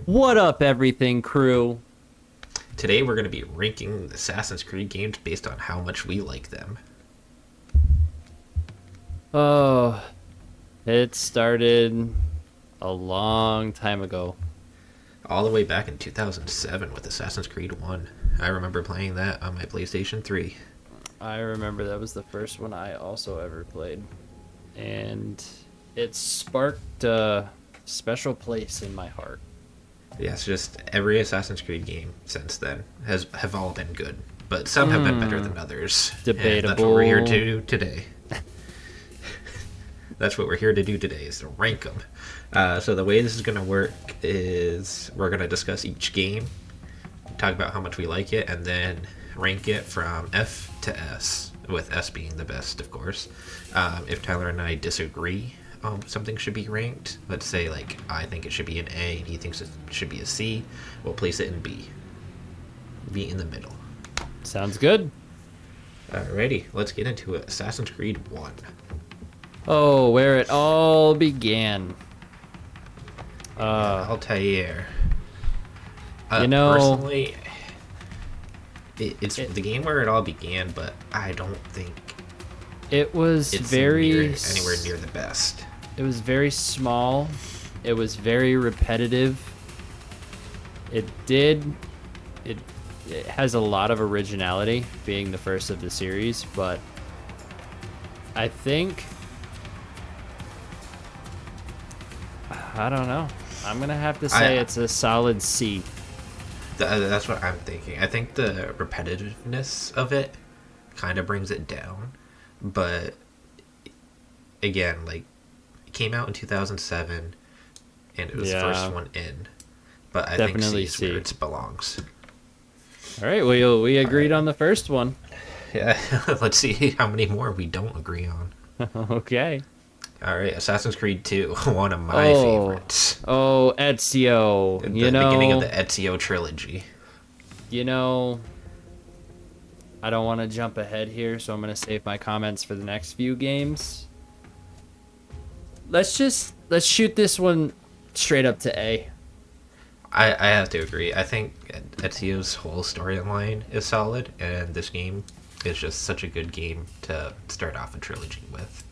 What up, everything crew? Today we're going to be ranking Assassin's Creed games based on how much we like them. Oh, it started a long time ago. All the way back in 2007 with Assassin's Creed 1. I remember playing that on my PlayStation 3. I remember that was the first one I also ever played. And it sparked a special place in my heart. Yes, just every Assassin's Creed game since then have all been good, but some have been better than others. Debatable. And that's what we're here to do today. That's what we're here to do today, is to rank them. So the way this is going to work is we're going to discuss each game, talk about how much we like it, and then rank it from F to S, with S being the best, of course. If Tyler and I disagree something should be ranked, let's say like I think it should be an A and he thinks it should be a C, we'll place it in B. Be in the middle. Sounds good. Alrighty, let's get into it. Assassin's Creed 1. Oh, where it all began. Altair. Personally, it's the game where it all began, but I don't think it was it's anywhere near the best. It was very small. It was very repetitive. It has a lot of originality, being the first of the series, but I think, I don't know. I'm gonna have to say it's a solid C. That's what I'm thinking. I think the repetitiveness of it kind of brings it down, but again, like, it came out in 2007, and it was the first one in. But I Definitely think C is where it belongs. All right, well, we agreed on the first one. Yeah, let's see how many more we don't agree on. Okay. All right, Assassin's Creed 2, one of my favorites. Oh, Ezio. The beginning of the Ezio trilogy. You know, I don't want to jump ahead here, so I'm going to save my comments for the next few games. Let's shoot this one straight up to A. I have to agree. I think Ezio's whole storyline is solid, and this game is just such a good game to start off a trilogy with.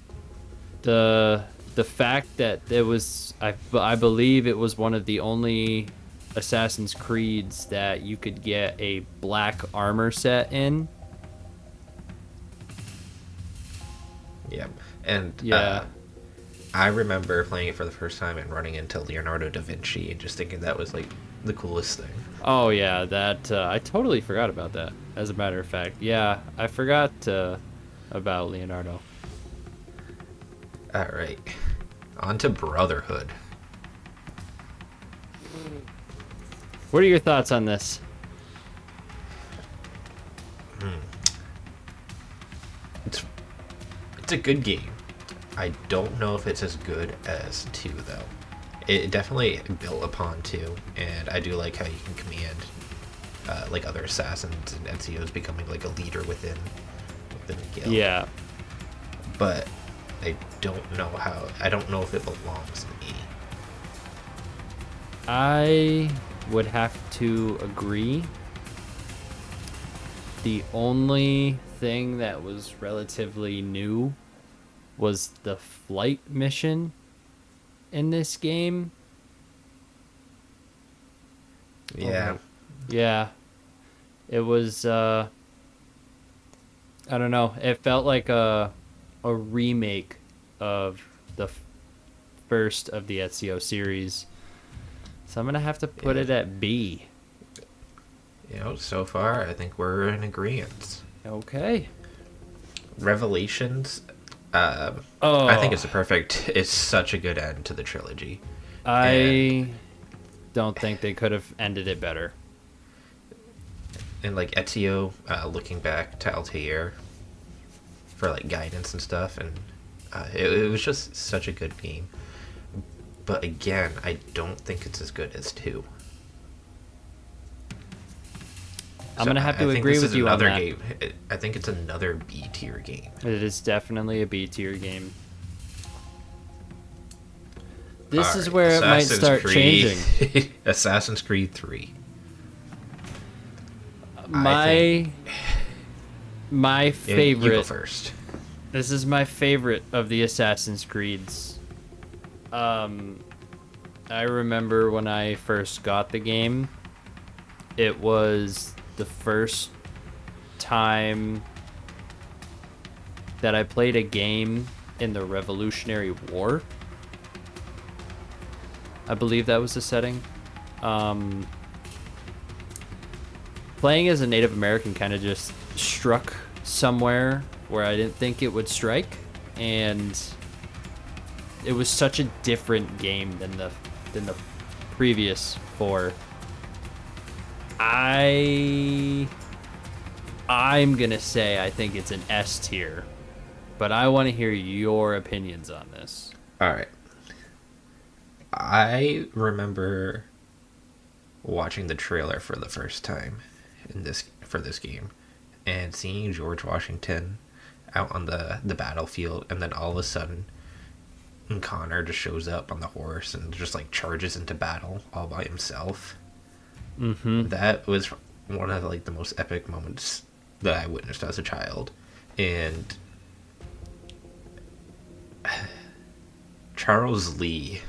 The fact that it was, I believe it was one of the only Assassin's Creeds that you could get a black armor set in. Yeah, and yeah. I remember playing it for the first time and running into Leonardo da Vinci and just thinking that was like the coolest thing. Oh yeah, that I totally forgot about that. As a matter of fact, yeah, I forgot about Leonardo. All right, on to Brotherhood. What are your thoughts on this? It's a good game. I don't know if it's as good as 2, though. It definitely built upon 2, and I do like how you can command like other assassins, and Ezio's becoming like a leader within the guild. Yeah. But I don't know if it belongs in E. I would have to agree. The only thing that was relatively new was the flight mission in this game. Yeah. Yeah. It was I don't know. It felt like a remake of the first of the Ezio series. So I'm going to have to put it at B. So far I think we're in agreement. Okay. Revelations, I think it's such a good end to the trilogy. I don't think they could have ended it better. And like Ezio looking back to Altair for like guidance and stuff, and it was just such a good game. But again, I don't think it's as good as 2. I'm going to have to agree with you on that. Game. I think it's another B tier game. It is definitely a B tier game. This All is right, where it might Assassin's start changing. Creed. Assassin's Creed 3. I think My you go favorite. first. This is my favorite of the Assassin's Creeds. I remember when I first got the game, it was the first time that I played a game in the Revolutionary War. I believe that was the setting. Playing as a Native American kind of just struck somewhere where I didn't think it would strike, and it was such a different game than the previous four. I'm gonna say I think it's an S tier, but I want to hear your opinions on this. All right. I remember watching the trailer for the first time for this game, and seeing George Washington out on the battlefield, and then all of a sudden, Connor just shows up on the horse and just like charges into battle all by himself. Mm-hmm. That was one of like the most epic moments that I witnessed as a child, and Charles Lee,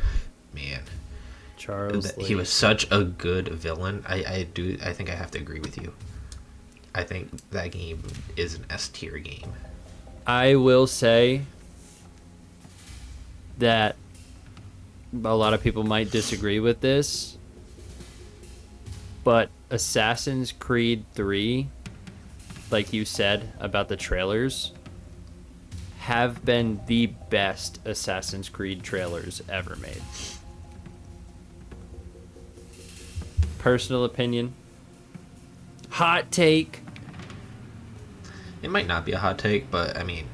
man, Charles Lee. he was such a good villain. I think I have to agree with you. I think that game is an S tier game. I will say that a lot of people might disagree with this, but Assassin's Creed 3, like you said about the trailers, have been the best Assassin's Creed trailers ever made. Personal opinion. Hot take. It might not be a hot take, but I mean,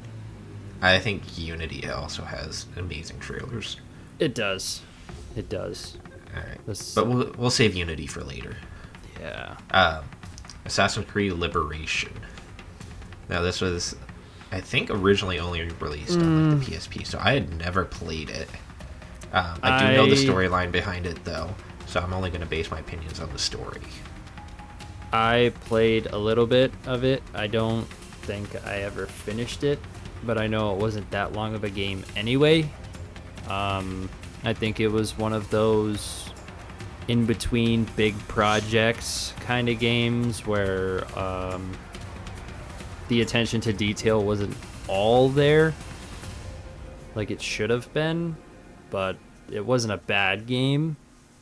I think Unity also has amazing trailers. It does. It does. All right, This, but we'll save Unity for later. yeah. Assassin's Creed Liberation. Now this was, I think, originally only released on like the PSP, so I had never played it. I do know the storyline behind it though, so I'm only going to base my opinions on the story. I played a little bit of it. I don't think I ever finished it, but I know it wasn't that long of a game anyway. I think it was one of those in between big projects kind of games where the attention to detail wasn't all there like it should have been, but it wasn't a bad game.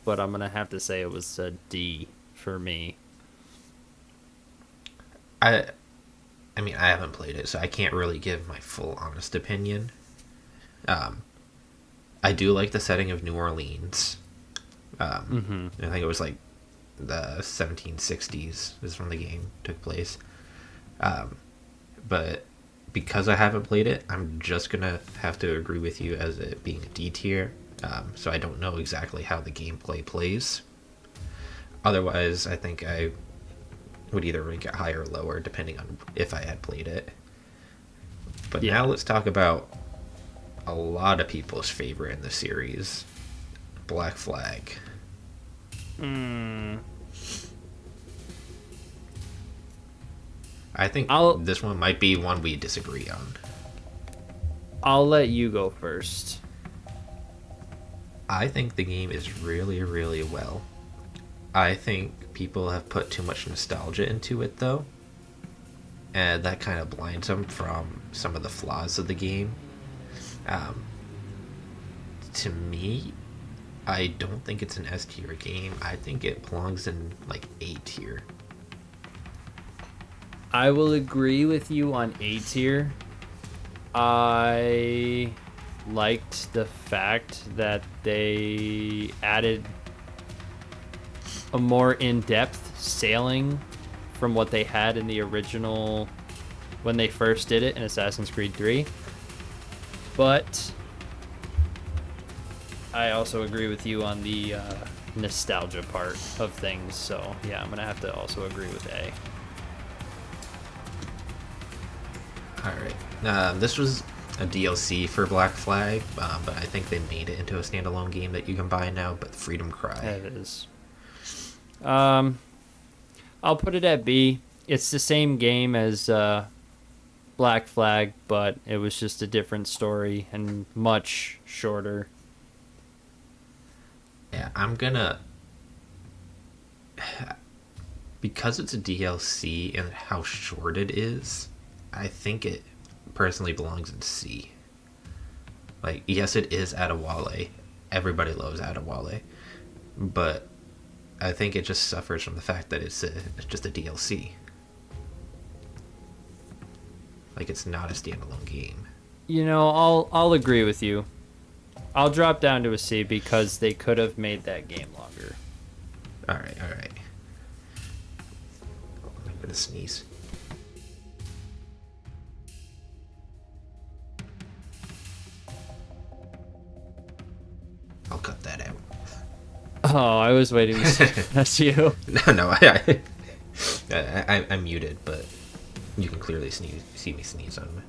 But I'm gonna have to say it was a D for me. I mean, I haven't played it, so I can't really give my full honest opinion. I do like the setting of New Orleans. I think it was like the 1760s is when the game took place. But because I haven't played it, I'm just gonna have to agree with you as it being a D tier. So I don't know exactly how the gameplay plays. Otherwise, I think I would either rank it higher or lower depending on if I had played it. But Yeah. now let's talk about a lot of people's favorite in the series, Black Flag. I think this one might be one we disagree on. I'll let you go first. I think the game is really, really well. I think people have put too much nostalgia into it, though. And that kind of blinds them from some of the flaws of the game. To me, I don't think it's an S tier game. I think it belongs in like A tier. I will agree with you on A tier. I liked the fact that they added a more in-depth sailing from what they had in the original when they first did it in Assassin's Creed 3. But I also agree with you on the nostalgia part of things. So yeah, I'm going to have to also agree with A. Alright. This was a DLC for Black Flag, but I think they made it into a standalone game that you can buy now. But Freedom Cry. It is. Um, I'll put it at B. It's the same game as Black Flag, but it was just a different story and much shorter. Yeah, I'm gonna, because it's a DLC and how short it is. I think it personally belongs in C. Like, yes, it is Adewale. Everybody loves Adewale, but I think it just suffers from the fact that it's just a DLC. Like, it's not a standalone game. You know, I'll agree with you. I'll drop down to a C because they could have made that game longer. All right, all right. I'm gonna sneeze. I'll cut that out. Oh, I was waiting to see that's you. No, I'm muted, but you can clearly see me sneeze on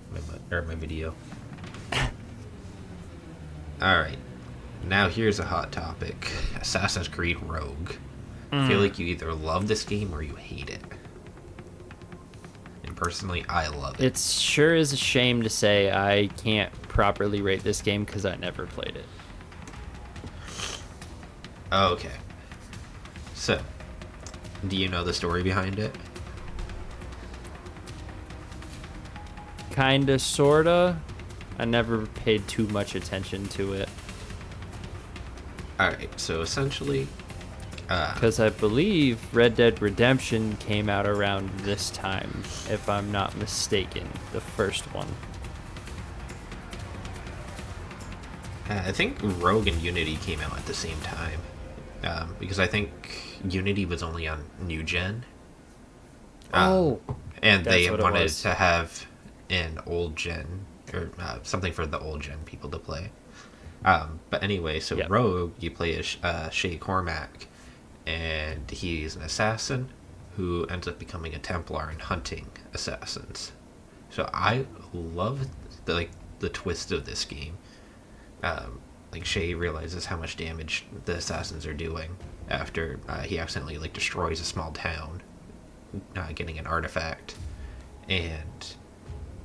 my video. All right, now here's a hot topic: Assassin's Creed Rogue. I feel like you either love this game or you hate it. And personally, I love it. It sure is a shame to say I can't properly rate this game because I never played it. Okay. So, do you know the story behind it? Kinda, sorta. I never paid too much attention to it. Alright, so essentially, Because I believe Red Dead Redemption came out around this time, if I'm not mistaken. The first one. I think Rogue and Unity came out at the same time. Because I think Unity was only on New Gen. And they that's what it wanted was. to have an old gen, or something for the old gen people to play. But anyway, so Yep. Rogue, you play as Shay Cormac, and he's an assassin who ends up becoming a Templar and hunting assassins. So I love the twist of this game. Like Shay realizes how much damage the assassins are doing after he accidentally destroys a small town, getting an artifact, and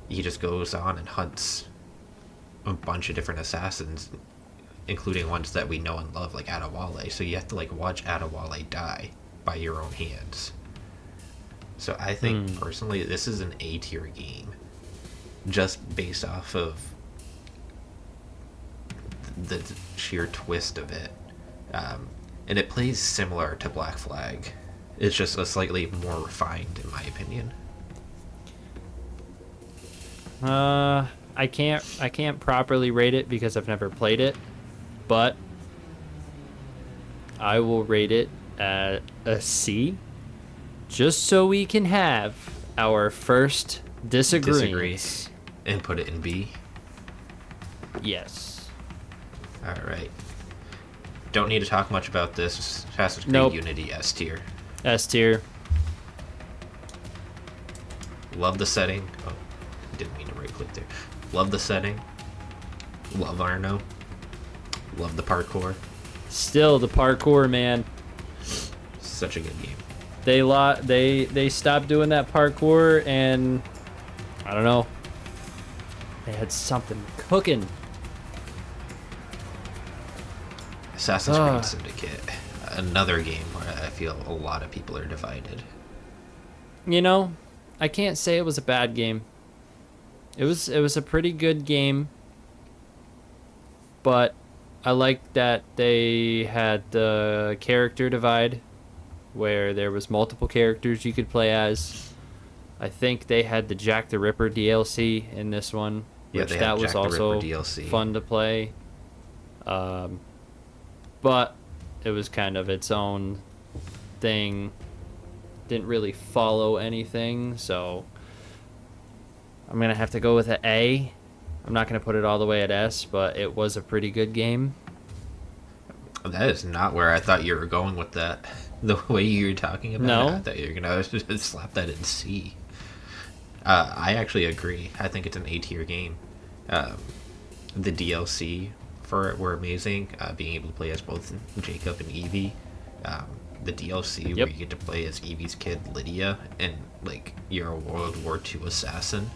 he just goes on and hunts a bunch of different assassins, including ones that we know and love, like Adewale. So you have to watch Adewale die by your own hands. So I think personally, this is an A tier game, just based off of the sheer twist of it, and it plays similar to Black Flag. It's just a slightly more refined, in my opinion. I can't properly rate it because I've never played it, but I will rate it at a C, just so we can have our first Disagree disagreement. and put it in B. Yes. All right. Don't need to talk much about this. Assassin's Creed Nope. Unity S tier. S tier. Love the setting. Oh, didn't mean to right click there. Love the setting. Love Arno. Love the parkour. Still the parkour, man. Such a good game. They stopped doing that parkour, and I don't know. They had something cooking. Assassin's Creed Syndicate. Another game where I feel a lot of people are divided. You know, I can't say it was a bad game. It was a pretty good game, but I liked that they had the character divide where there was multiple characters you could play as. I think they had the Jack the Ripper DLC in this one, Yeah, which they that had was Jack the also Ripper DLC. fun to play. But it was kind of its own thing. Didn't really follow anything, so I'm gonna have to go with an A. I'm not gonna put it all the way at S, but it was a pretty good game. That is not where I thought you were going with that. The way you were talking about No? it, I thought you were going to slap that in C. I actually agree. I think it's an A tier game. The DLC for it were amazing. Being able to play as both Jacob and Evie. Um, the DLC where Yep. you get to play as Evie's kid Lydia, and like you're a World War II assassin.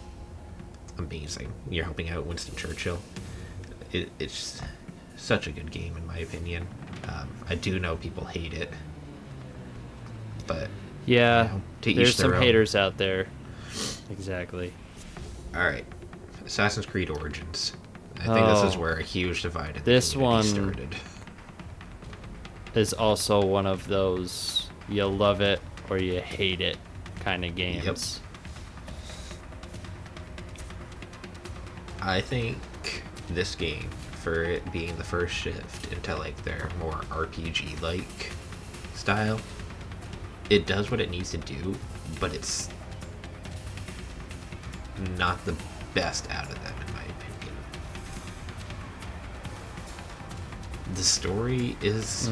Amazing. You're helping out Winston Churchill. It's such a good game in my opinion. I do know people hate it, but Yeah, to there's each some their own. haters out there. Exactly. All right, Assassin's Creed Origins. I think this is Oh, where a huge divide in the this community one started. is also one of those you love it or you hate it kind of Yep. games. I think this game, for it being the first shift into like their more RPG like style, it does what it needs to do, but it's not the best out of them in my opinion. The story is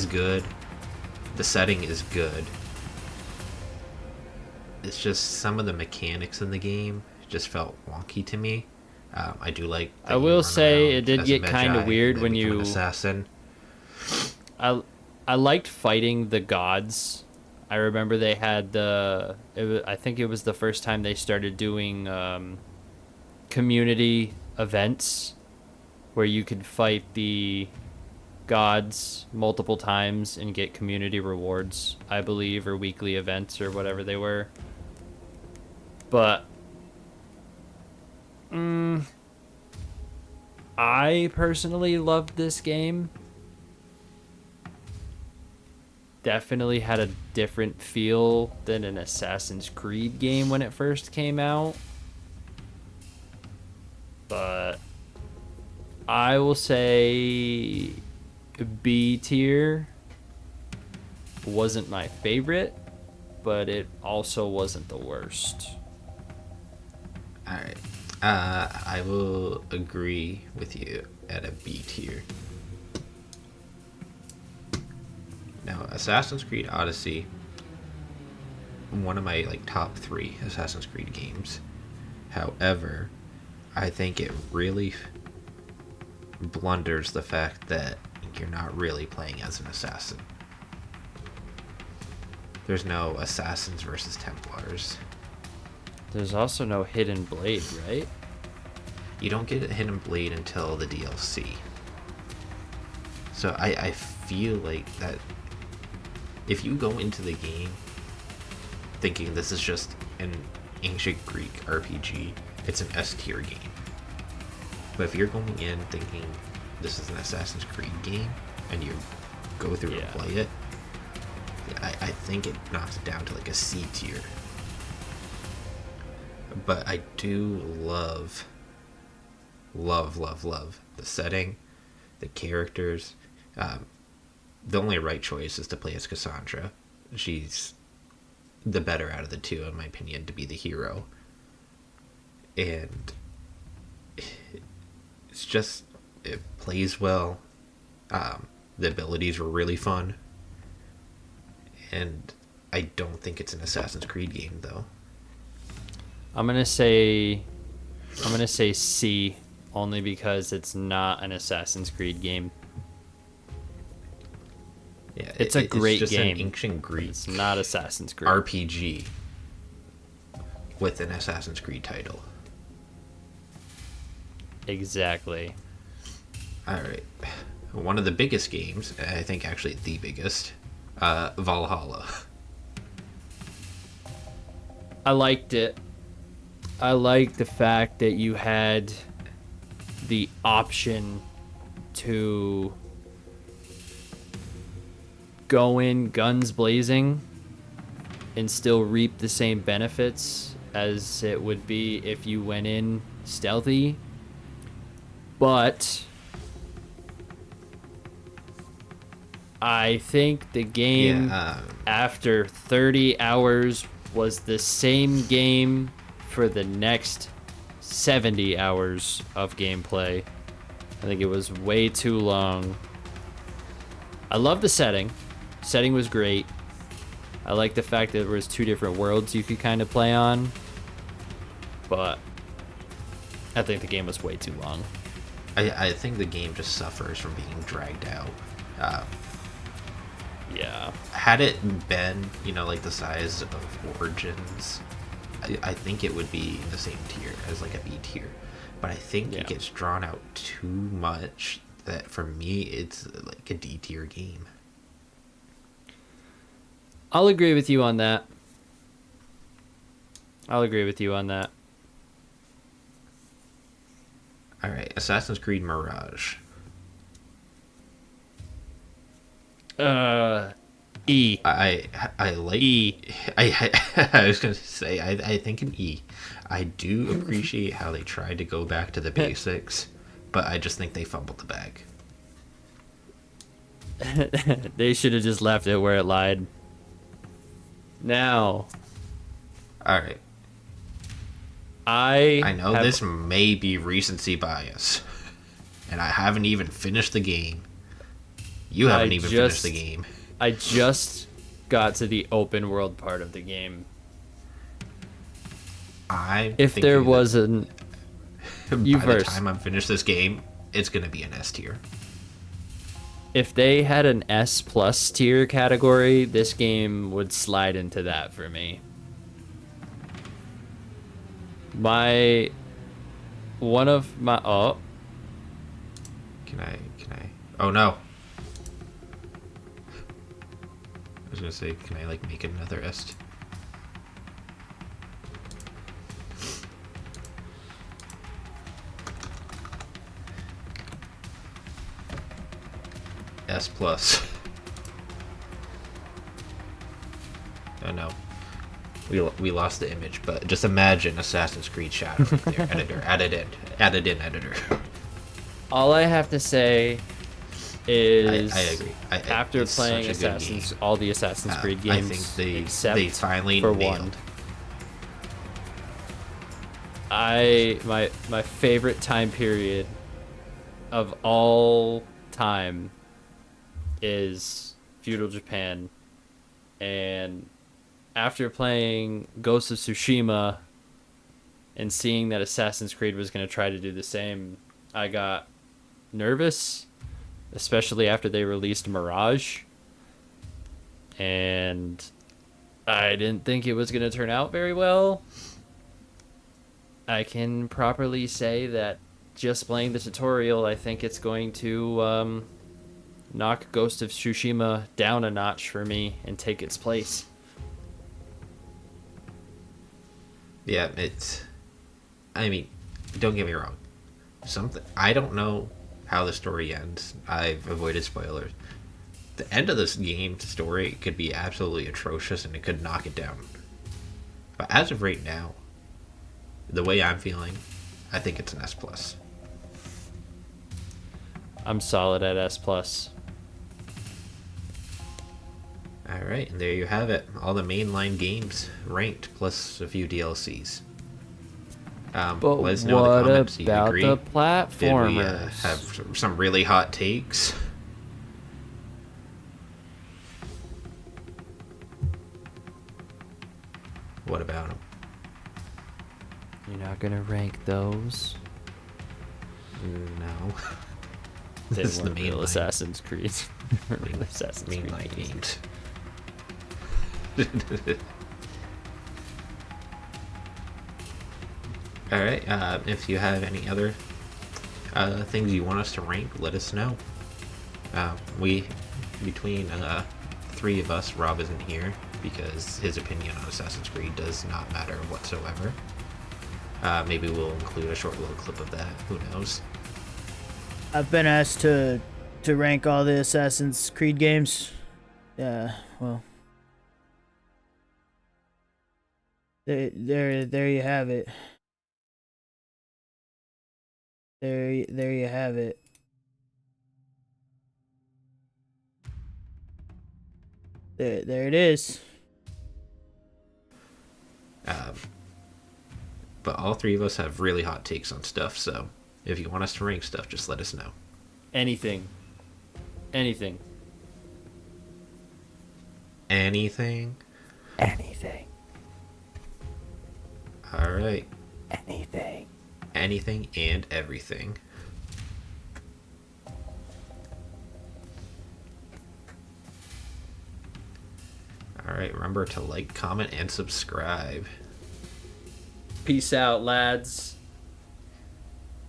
good. The setting is good. It's just some of the mechanics in the game just felt wonky to me. I do like I that you will run say it around did as a get kind of Magi and weird then when become an you assassin. I I liked fighting the gods. I remember they had I think it was the first time they started doing community events where you could fight the gods multiple times and get community rewards, I believe, or weekly events or whatever they were. But I personally loved this game. Definitely had a different feel than an Assassin's Creed game when it first came out. But I will say B tier wasn't my favorite, but it also wasn't the worst. All right. I will agree with you at a B tier. Now, Assassin's Creed Odyssey, one of my like top 3 Assassin's Creed games. However, I think it really blunders the fact that you're not really playing as an assassin. There's no assassins versus Templars. There's also no hidden blade, right? You don't get a hidden blade until the DLC. So I feel like that if you go into the game thinking this is just an ancient Greek RPG, it's an S tier game. But if you're going in thinking this is an Assassin's Creed game and you go through and play it, I think it knocks it down to like a C tier. But I do love the setting, the characters. The only right choice is to play as Cassandra. She's the better out of the two, in my opinion, to be the hero. And it's just, it plays well. The abilities were really fun. And I don't think it's an Assassin's Creed game, though. I'm gonna say C, only because it's not an Assassin's Creed game. Yeah, It's a great just game. an ancient Greek It's not Assassin's Creed. RPG with an Assassin's Creed title. Exactly. All right, one of the biggest games, I think actually the biggest, Valhalla. I liked it. I liked the fact that you had the option to go in guns blazing and still reap the same benefits as it would be if you went in stealthy. But I think the game Yeah, after 30 hours was the same game for the next 70 hours of gameplay. I think it was way too long. I love the setting. Setting was great. I like the fact that there was 2 different worlds you could kind of play on. But I think the game was way too long. I think the game just suffers from being dragged out. Uh, Yeah. had it been, like the size of Origins, I think it would be the same tier as like a B tier. But I think Yeah. it gets drawn out too much that for me it's like a D tier game. I'll agree with you on that. I'll agree with you on that. All right, Assassin's Creed Mirage. Uh, E. I like E. I was gonna say I think an E. I do appreciate how they tried to go back to the basics, but I just think they fumbled the bag. They should have just left it where it lied. Now, All right, I I know have this may be recency bias, and I haven't even finished the game. You I haven't even finished the just game. I just got to the open world part of the game. I If think there that was an you by the first. time I'm finished this game, it's gonna be an S tier. If they had an S plus tier category, this game would slide into that for me. My one of my oh Can I? Oh no! I was gonna say, can I like make it another S? S plus. Oh no, we lost the image. But just imagine Assassin's Creed Shadow right there. Editor, added in editor. all I have to say is I agree. after It's playing such a good game. all the Assassin's Creed I think games they except finally for nailed. one. My favorite time period of all time is feudal Japan, and after playing Ghost of Tsushima and seeing that Assassin's Creed was going to try to do the same, I got nervous, especially after they released Mirage, and I didn't think it was going to turn out very well. I can properly say that just playing the tutorial, I think it's going to knock Ghost of Tsushima down a notch for me and take its place. Yeah, it's. I mean, don't get me wrong. Something I don't know how the story ends. I've avoided spoilers. The end of this game story could be absolutely atrocious, and it could knock it down. But as of right now, the way I'm feeling, I think it's an S plus. I'm solid at S plus. All right, and there you have it. All the mainline games ranked, plus a few DLCs. But Let us know in the what comments. Do you about agree? the Did we platformers? have some really hot takes? What about them? You're not gonna rank those. No. They This is the weren't real mainline. Assassin's Creed. Real Assassin's Creed Mainline games. games. All right. If you have any other things you want us to rank, let us know. We, between three of us, Rob isn't here because his opinion on Assassin's Creed does not matter whatsoever. Maybe we'll include a short little clip of that. Who knows? I've been asked to rank all the Assassin's Creed games. Yeah, well, there you have it. There you have it. There it is. But all three of us have really hot takes on stuff, so if you want us to rank stuff, just let us know. Anything. Anything. Anything? Anything. All right. Anything. anything and everything. All right, remember to like, comment, and subscribe. Peace out, lads.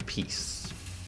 Peace.